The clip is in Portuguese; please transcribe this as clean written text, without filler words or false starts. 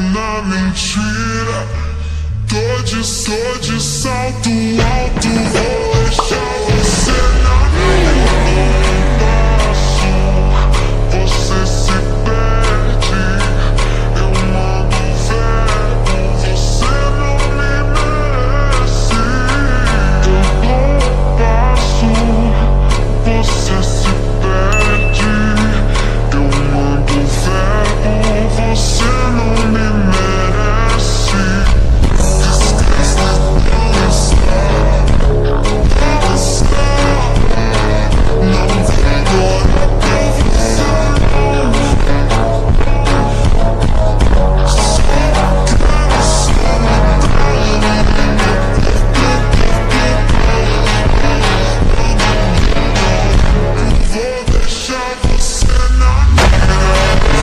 na mentira. Tô de salto alto, vou deixar você na mão.